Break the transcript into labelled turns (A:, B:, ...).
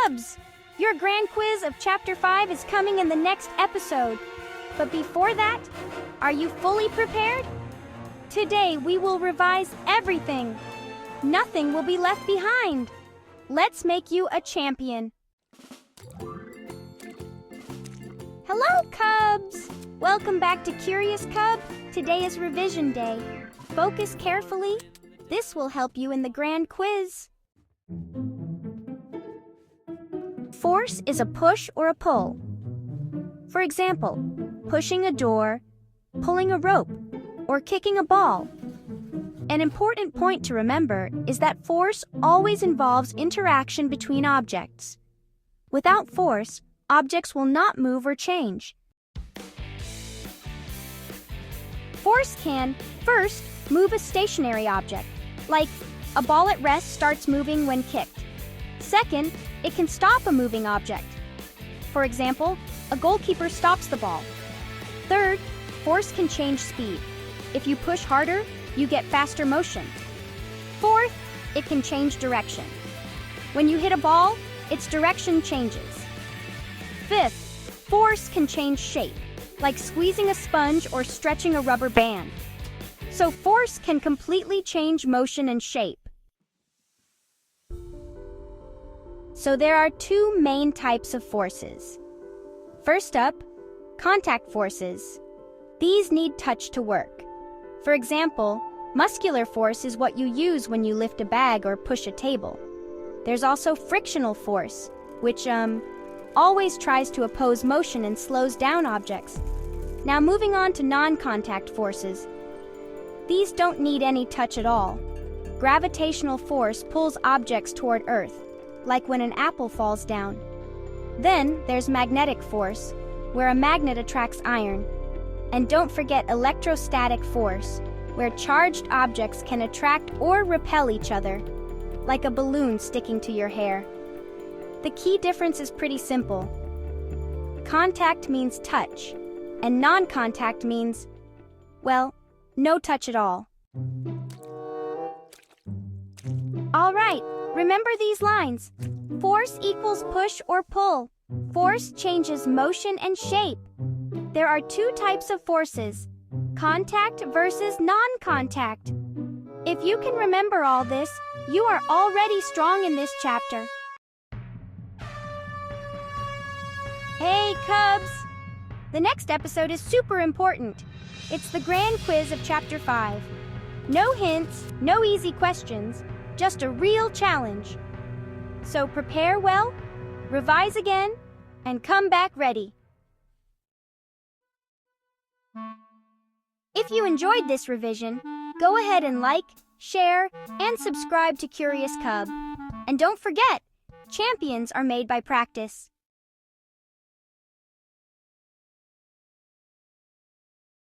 A: Cubs! Your grand quiz of Chapter 5 is coming in the next episode. But before that, are you fully prepared? Today we will revise everything. Nothing will be left behind. Let's make you a champion. Hello, Cubs! Welcome back to Curious Cub. Today is revision day. Focus carefully. This will help you in the grand quiz. Force is a push or a pull. For example, pushing a door, pulling a rope, or kicking a ball. An important point to remember is that force always involves interaction between objects. Without force, objects will not move or change. Force can, first, move a stationary object, like a ball at rest starts moving when kicked. Second, it can stop a moving object. For example, a goalkeeper stops the ball. Third, force can change speed. If you push harder, you get faster motion. Fourth, it can change direction. When you hit a ball, its direction changes. Fifth, force can change shape, like squeezing a sponge or stretching a rubber band. So force can completely change motion and shape. So there are two main types of forces. First up, contact forces. These need touch to work. For example, muscular force is what you use when you lift a bag or push a table. There's also frictional force, which always tries to oppose motion and slows down objects. Now moving on to non-contact forces. These don't need any touch at all. Gravitational force pulls objects toward Earth, like when an apple falls down. Then there's magnetic force, where a magnet attracts iron. And don't forget electrostatic force, where charged objects can attract or repel each other, like a balloon sticking to your hair. The key difference is pretty simple. Contact means touch, and non-contact means, well, no touch at all. All right, remember these lines. Force equals push or pull. Force changes motion and shape. There are two types of forces, contact versus non-contact. If you can remember all this, you are already strong in this chapter. Hey, Cubs! The next episode is super important. It's the grand quiz of Chapter 5. No hints, no easy questions, just a real challenge. So prepare well, revise again, and come back ready. If you enjoyed this revision, go ahead and like, share, and subscribe to Curious Cub. And don't forget, champions are made by practice.